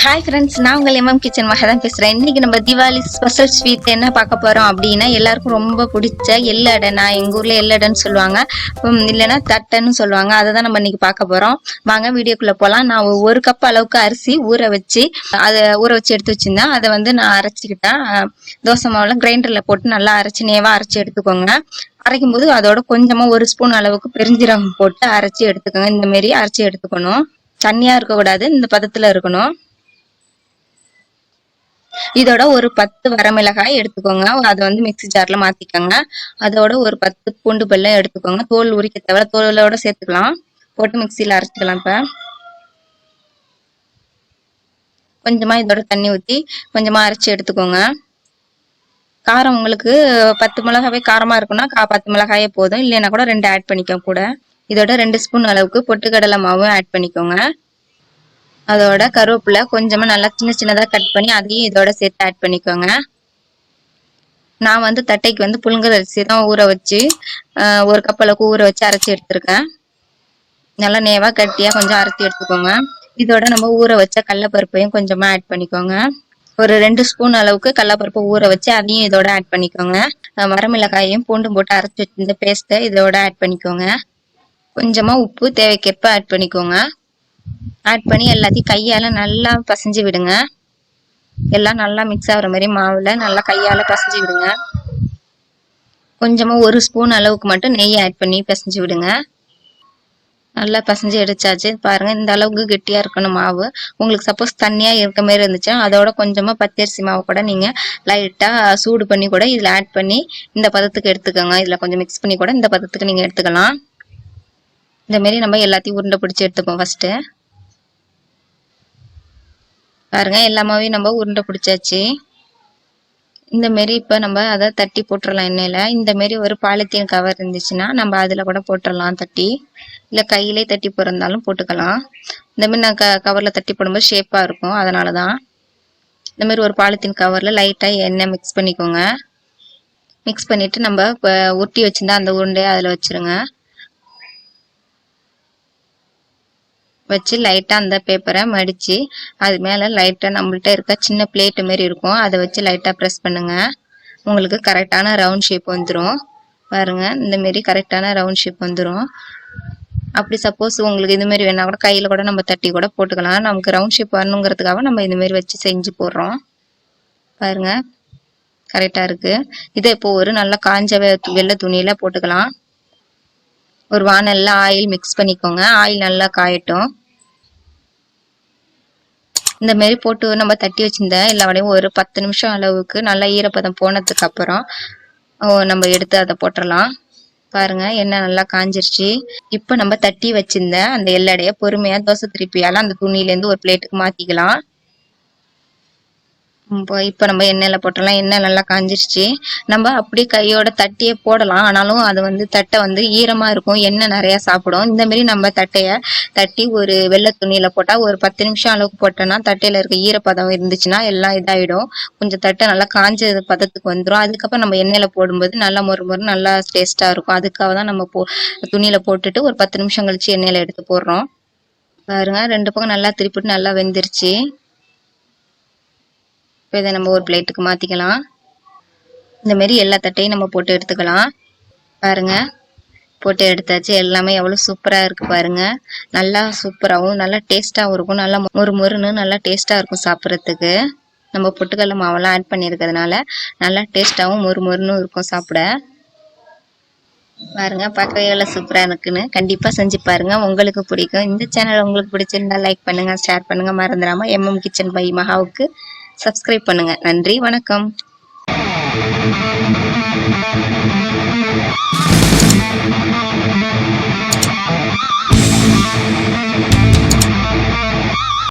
Hi friends, நான் உங்கள் MM kitchen மகா தான் பேசுகிறேன். இன்றைக்கி நம்ம தீபாவளி ஸ்பெஷல் ஸ்வீட் என்ன பார்க்க போகிறோம் அப்படின்னா, எல்லாருக்கும் ரொம்ப பிடிச்ச எள்ளடை. நான் எங்கள் ஊரில் எள்ளடைன்னு சொல்லுவாங்க, இல்லைன்னா தட்டைன்னு சொல்லுவாங்க. அதை தான் நம்ம இன்றைக்கி பார்க்க போகிறோம். வாங்க வீடியோக்குள்ளே போகலாம். நான் 1 கப் அளவுக்கு அரிசி ஊற வச்சு எடுத்து வச்சுருந்தேன். அதை வந்து நான் அரைச்சிக்கிட்டேன். தோசை மாவில் கிரைண்டரில் போட்டு நல்லா அரைச்சி நேவாக அரைச்சி எடுத்துக்கோங்க. அரைக்கும் போது அதோட கொஞ்சமாக 1 ஸ்பூன் அளவுக்கு பெருஞ்சீரகம் போட்டு அரைச்சி எடுத்துக்கோங்க. இந்தமாரி அரைச்சி எடுத்துக்கணும். தண்ணியாக இருக்கக்கூடாது, இந்த பதத்தில் இருக்கணும். இதோட ஒரு 10 வரமிளகாய் எடுத்துக்கோங்க. அதை வந்து மிக்சி ஜார்ல மாத்திக்கோங்க. அதோட ஒரு 10 பூண்டு பல்ல எடுத்துக்கோங்க. தோல் உரிக்க தேவை, தோலோட சேர்த்துக்கலாம். போட்டு மிக்சியில அரைச்சிக்கலாம். இப்ப கொஞ்சமா இதோட தண்ணி ஊத்தி கொஞ்சமா அரைச்சி எடுத்துக்கோங்க. காரம் உங்களுக்கு 10 மிளகாவே காரமா இருக்குன்னா 10 மிளகாயே போதும். இல்லைன்னா கூட 2 ஆட் பண்ணிக்கோங்க கூட. இதோட 2 ஸ்பூன் அளவுக்கு பொட்டுக்கடலை மாவும் ஆட் பண்ணிக்கோங்க. அதோட கருவேப்பிலை கொஞ்சமா நல்லா சின்னதா கட் பண்ணி அதையும் இதோட சேர்த்து ஆட் பண்ணிக்கோங்க. நான் வந்து தட்டைக்கு வந்து புழுங்கல் அரிசி தான் ஊற வச்சு 1 கப் அளவுக்கு ஊற வச்சு அரைச்சி எடுத்திருக்கேன். நல்லா நேவா கட்டியா கொஞ்சம் அரைச்சி எடுத்துக்கோங்க. இதோட நம்ம ஊற வச்ச கடலைப்பருப்பையும் கொஞ்சமா ஆட் பண்ணிக்கோங்க. ஒரு 2 ஸ்பூன் அளவுக்கு கடலைப்பருப்பை ஊற வச்சு அதையும் இதோட ஆட் பண்ணிக்கோங்க. வரமிளகாயையும் பூண்டும் போட்டு அரைச்சி வச்சிருந்த பேஸ்ட்டை இதோட ஆட் பண்ணிக்கோங்க. கொஞ்சமா உப்பு தேவைக்கேற்ப ஆட் பண்ணிக்கோங்க. ஆட் பண்ணி எல்லாத்தையும் கையால நல்லா பசைஞ்சு விடுங்க. எல்லாம் நல்லா மிக்ஸ் ஆகுற மாதிரி மாவுல நல்லா கையால பசைஞ்சு விடுங்க. கொஞ்சமா 1 ஸ்பூன் அளவுக்கு மட்டும் நெய் ஆட் பண்ணி பசைஞ்சு விடுங்க. நல்லா பசைஞ்சு எடுத்தாச்சு. பாருங்க, இந்த அளவுக்கு கெட்டியா இருக்கணும் மாவு. உங்களுக்கு சப்போஸ் தண்ணியா இருக்க மாதிரி இருந்துச்சுன்னா அதோட கொஞ்சமா பச்சரிசி மாவு கூட நீங்க லைட்டா சூடு பண்ணி கூட இதுல ஆட் பண்ணி இந்த பதத்துக்கு எடுத்துக்கோங்க. இதுல கொஞ்சம் மிக்ஸ் பண்ணி கூட இந்த பதத்துக்கு நீங்க எடுத்துக்கலாம். இந்த மாதிரி நம்ம எல்லாத்தையும் உருண்டை பிடிச்சி எடுத்துப்போம். ஃபர்ஸ்ட் பாருங்க, எல்லாமே நம்ம உருண்டை பிடிச்சாச்சு. இந்த மாரி இப்ப நம்ம அதை தட்டி போட்டுடலாம் எண்ணெயில. இந்த மாரி ஒரு பாலித்தீன் கவர் இருந்துச்சுன்னா நம்ம அதுல கூட போட்டுடலாம் தட்டி, இல்ல கையிலே தட்டி போறதாலும் போட்டுக்கலாம். இந்த மாதிரி நான் கவர்ல தட்டி போடும்போது ஷேப்பா இருக்கும், அதனாலதான். இந்த மாதிரி ஒரு பாலித்தீன் கவர்ல லைட்டா எண்ணெய் மிக்ஸ் பண்ணிக்கோங்க. மிக்ஸ் பண்ணிட்டு நம்ம ஒட்டி வச்சிருந்தா அந்த உருண்டையை அதுல வச்சிருங்க. வச்சு லைட்டா அந்த பேப்பரை மடிச்சு அது மேல லைட்டா நம்மள்ட்ட இருக்க சின்ன பிளேட் மாதிரி இருக்கும், அதை வச்சு லைட்டா ப்ரெஸ் பண்ணுங்க. உங்களுக்கு கரெக்டான ரவுண்ட் ஷேப் வந்துடும். பாருங்க, இந்த மாதிரி கரெக்டான ரவுண்ட் ஷேப் வந்துடும். அப்படி சப்போஸ் உங்களுக்கு இது மாதிரி வேணா கூட கையில கூட நம்ம தட்டி கூட போட்டுக்கலாம். நமக்கு ரவுண்ட் ஷேப் வரணுங்கிறதுக்காக நம்ம இந்த மாதிரி வச்சு செஞ்சு போடுறோம். பாருங்க, கரெக்டா இருக்கு. இதை இப்போ ஒரு நல்லா காஞ்ச வெள்ளை துணியில போட்டுக்கலாம். ஒரு வானல்ல ஆயில் மிக்ஸ் பண்ணிக்கோங்க. ஆயில் நல்லா காயட்டும். இந்த மாதிரி போட்டு நம்ம தட்டி வச்சிருந்த எல்லா வடையும் ஒரு 10 நிமிஷம் அளவுக்கு நல்லா ஈரப்பதம் போனதுக்கு அப்புறம் நம்ம எடுத்து அதை போட்டுடலாம். பாருங்க, எண்ணெய் நல்லா காஞ்சிருச்சு. இப்ப நம்ம தட்டி வச்சிருந்த அந்த எள்ளடைய பொறுமையா தோசை திருப்பியால அந்த துணியில இருந்து ஒரு பிளேட்டுக்கு மாத்திக்கலாம். இப்ப நம்ம எண்ணெயில போட்டலாம். எண்ணெய் நல்லா காஞ்சிருச்சு. நம்ம அப்படியே கையோட தட்டியே போடலாம். ஆனாலும் அது வந்து தட்டை வந்து ஈரமா இருக்கும், எண்ணெய் நிறைய சாப்பிடும். இந்த மாதிரி நம்ம தட்டைய தட்டி ஒரு வெள்ளை துணியில போட்டா ஒரு 10 நிமிஷம் அளவுக்கு போட்டோம்னா தட்டையில இருக்க ஈரப்பதம் இருந்துச்சுன்னா எல்லாம் இதாயிடும். கொஞ்சம் தட்டை நல்லா காஞ்ச பதத்துக்கு வந்துடும். அதுக்கப்புறம் நம்ம எண்ணெயில போடும்போது நல்லா மொறு நல்லா டேஸ்டா இருக்கும். அதுக்காக தான் நம்ம துணியில போட்டுட்டு ஒரு 10 நிமிஷம் கழிச்சு எண்ணெயில எடுத்து போடுறோம். பாருங்க, 2 பக்கம் நல்லா திருப்பிட்டு நல்லா வெந்துருச்சு. இப்போ இதை நம்ம ஒரு பிளேட்டுக்கு மாத்திக்கலாம். இந்த மாதிரி எல்லா தட்டையும் நம்ம போட்டு எடுத்துக்கலாம். பாருங்க, போட்டு எடுத்தாச்சு. எல்லாமே எவ்வளவு சூப்பரா இருக்கு பாருங்க. நல்லா சூப்பராகவும் நல்லா டேஸ்டாகவும் இருக்கும். நல்லா மொறுன்னு நல்லா டேஸ்டா இருக்கும் சாப்பிட்றதுக்கு. நம்ம பொட்டுக்கடலை மாவெல்லாம் ஆட் பண்ணியிருக்கிறதுனால நல்லா டேஸ்டாகவும் மொறுன்னு இருக்கும் சாப்பிட. பாருங்க, பார்க்கவே எவ்வளவு சூப்பரா இருக்குன்னு. கண்டிப்பா செஞ்சு பாருங்க, உங்களுக்கு பிடிக்கும். இந்த சேனல் உங்களுக்கு பிடிச்சிருந்தா லைக் பண்ணுங்க, ஷேர் பண்ணுங்க. மறந்துடாம எம்எம் கிச்சன் பை மகாவுக்கு சப்ஸ்கிரைப் பண்ணுங்க. நன்றி, வணக்கம்.